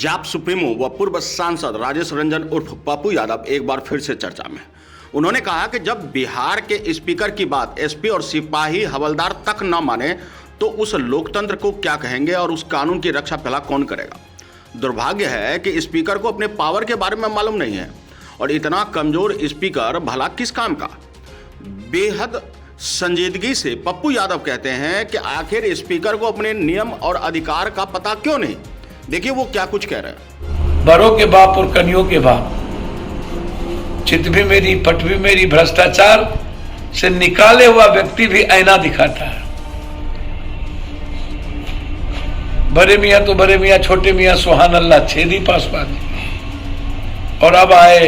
जाप सुप्रीमो व पूर्व सांसद राजेश रंजन उर्फ पप्पू यादव एक बार फिर से चर्चा में। उन्होंने कहा कि जब बिहार के स्पीकर की बात एसपी और सिपाही हवलदार तक न माने तो उस लोकतंत्र को क्या कहेंगे और उस कानून की रक्षा भला कौन करेगा। दुर्भाग्य है कि स्पीकर को अपने पावर के बारे में मालूम नहीं है और इतना कमजोर स्पीकर भला किस काम का। बेहद संजीदगी से पप्पू यादव कहते हैं कि आखिर स्पीकर को अपने नियम और अधिकार का पता क्यों नहीं। देखिए वो क्या कुछ कह रहे हैं। बड़ों के बाप और कनियों के बाप, चित भी मेरी पट भी मेरी, भ्रष्टाचार से निकाले हुआ व्यक्ति भी आईना दिखाता है। बड़े मियां तो बड़े मियां, छोटे मियां सुहान अल्लाह, छेदी पासवान। और अब आए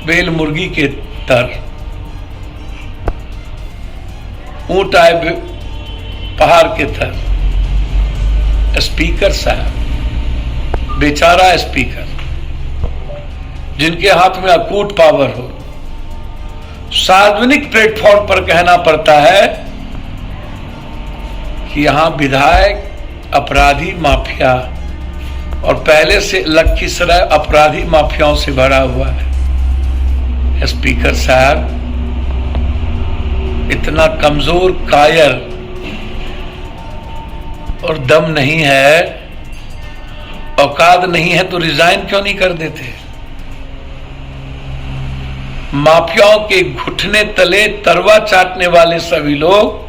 बेल मुर्गी के तर, ऊंट आए पहाड़ के तर। स्पीकर साहब, बेचारा स्पीकर जिनके हाथ में अकूट पावर हो, सार्वजनिक प्लेटफॉर्म पर कहना पड़ता है कि यहां विधायक अपराधी माफिया और पहले से लखीसराय अपराधी माफियाओं से भरा हुआ है। स्पीकर साहब इतना कमजोर, कायर और दम नहीं है, औकात नहीं है तो रिजाइन क्यों नहीं कर देते। माफियाओं के घुटने तले तरवा चाटने वाले सभी लोग,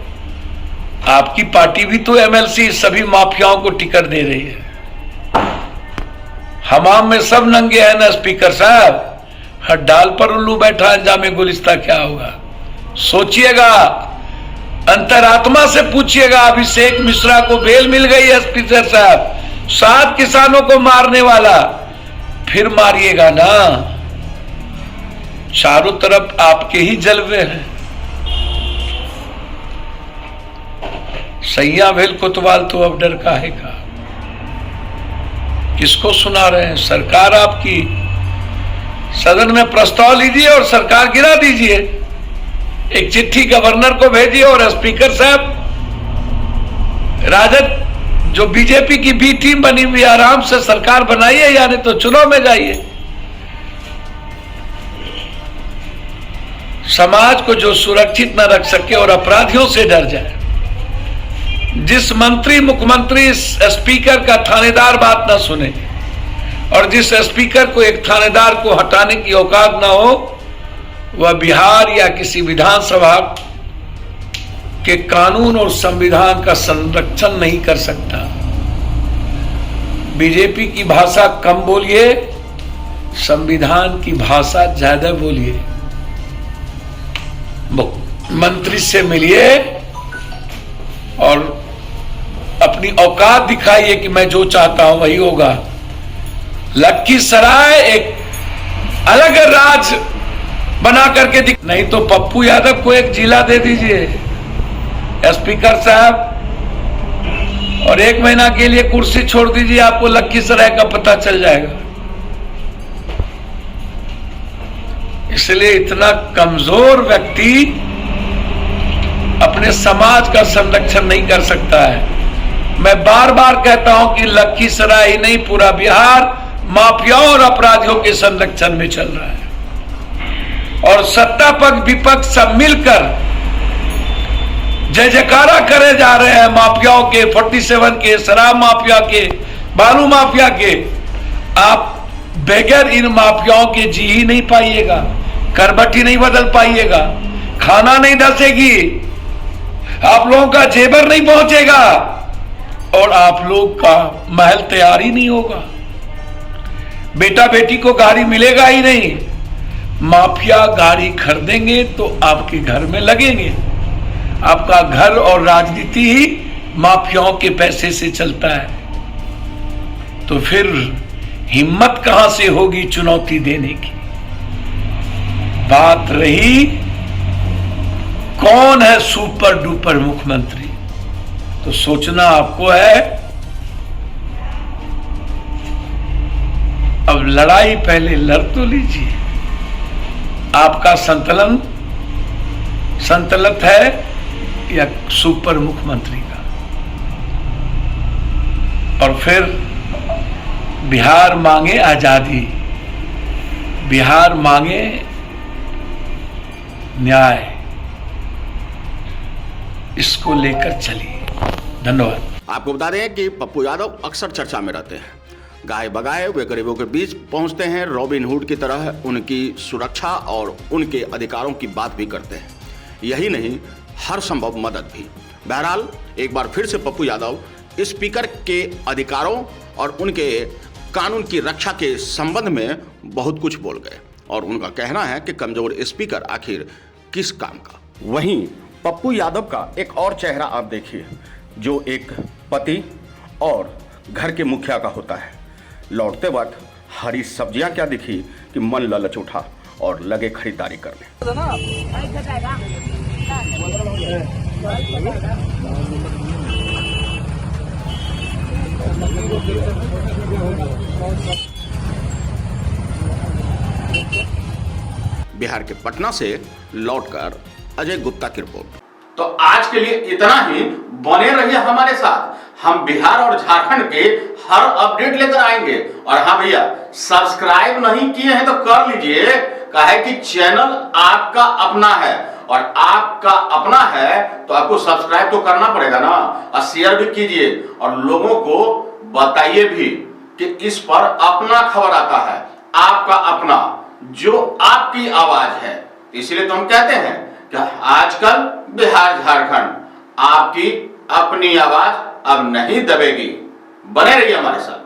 आपकी पार्टी भी तो एमएलसी सभी माफियाओं को टिकट दे रही है। हमाम में सब नंगे हैं ना स्पीकर साहब। हर डाल पर उल्लू बैठा, अंजामे गुलिस्ता क्या होगा सोचिएगा। अंतरात्मा से पूछिएगा। अभिषेक मिश्रा को बेल मिल गई है स्पीकर साहब, 7 किसानों को मारने वाला, फिर मारिएगा ना। चारों तरफ आपके ही जलवे हैं। सैया भेल कोतवाल तो अब डर काहे का। किसको सुना रहे हैं। सरकार आपकी, सदन में प्रस्ताव लीजिए और सरकार गिरा दीजिए। एक चिट्ठी गवर्नर को भेजिए और स्पीकर साहब, राजद जो बीजेपी की बी टीम बनी हुई, आराम से सरकार बनाइए, यानी तो चुनाव में जाइए। समाज को जो सुरक्षित न रख सके और अपराधियों से डर जाए, जिस मंत्री मुख्यमंत्री स्पीकर का थानेदार बात ना सुने और जिस स्पीकर को एक थानेदार को हटाने की औकात ना हो, वह बिहार या किसी विधानसभा के कानून और संविधान का संरक्षण नहीं कर सकता। बीजेपी की भाषा कम बोलिए, संविधान की भाषा ज्यादा बोलिए। मंत्री से मिलिए और अपनी औकात दिखाइए कि मैं जो चाहता हूं वही होगा। लखीसराय एक अलग राज बना करके नहीं तो पप्पू यादव को एक जिला दे दीजिए स्पीकर साहब, और 1 महीना के लिए कुर्सी छोड़ दीजिए, आपको लखीसराय का पता चल जाएगा। इसलिए इतना कमजोर व्यक्ति अपने समाज का संरक्षण नहीं कर सकता है। मैं बार बार कहता हूं कि लखीसराय ही नहीं, पूरा बिहार माफियाओं और अपराधियों के संरक्षण में चल रहा है। और सत्ता पक्ष विपक्ष सब मिलकर जय जयकारा करे जा रहे हैं माफियाओं के, 47 के, शराब माफिया के, बालू माफिया के। आप बगैर इन माफियाओं के जी ही नहीं पाइएगा, करबट्टी नहीं बदल पाइएगा, खाना नहीं धसेगी, आप लोगों का जेवर नहीं पहुंचेगा और आप लोग का महल तैयार ही नहीं होगा। बेटा बेटी को गाड़ी मिलेगा ही नहीं। माफिया गाड़ी खरीदेंगे तो आपके घर में लगेंगे। आपका घर और राजनीति ही माफियाओं के पैसे से चलता है। तो फिर हिम्मत कहां से होगी चुनौती देने की। बात रही कौन है सुपर डुपर मुख्यमंत्री, तो सोचना आपको है। अब लड़ाई पहले लड़ तो लीजिए। आपका संतलत है या सुपर मुख्यमंत्री का। और फिर बिहार मांगे आजादी, बिहार मांगे न्याय, इसको लेकर चलिए। धन्यवाद। आपको बता दें कि पप्पू यादव अक्सर चर्चा में रहते हैं। गाय बगाए वे गरीबों के बीच पहुंचते हैं, रॉबिन हुड की तरह उनकी सुरक्षा और उनके अधिकारों की बात भी करते हैं। यही नहीं, हर संभव मदद भी। बहरहाल एक बार फिर से पप्पू यादव स्पीकर के अधिकारों और उनके कानून की रक्षा के संबंध में बहुत कुछ बोल गए और उनका कहना है कि कमजोर स्पीकर आखिर किस काम का। वहीं पप्पू यादव का एक और चेहरा आप देखिए, जो एक पति और घर के मुखिया का होता है। लौटते वक्त हरी सब्जियां क्या दिखी कि मन ललच उठा और लगे खरीदारी करने। बिहार के पटना से लौटकर अजय गुप्ता की रिपोर्ट। तो आज के लिए इतना ही। बने रहिए हमारे साथ, हम बिहार और झारखंड के हर अपडेट लेकर आएंगे। और हाँ भैया, सब्सक्राइब नहीं किए हैं तो कर लीजिए, काहे कि चैनल आपका अपना है और आपका अपना है तो आपको सब्सक्राइब तो करना पड़ेगा ना, और शेयर भी कीजिए और लोगों को बताइए भी कि इस पर अपना खबर आता है, आपका अपना, जो आपकी आवाज है। इसलिए तो हम कहते हैं कि आजकल बिहार झारखंड आपकी अपनी आवाज अब नहीं दबेगी। बने रहिए हमारे साथ।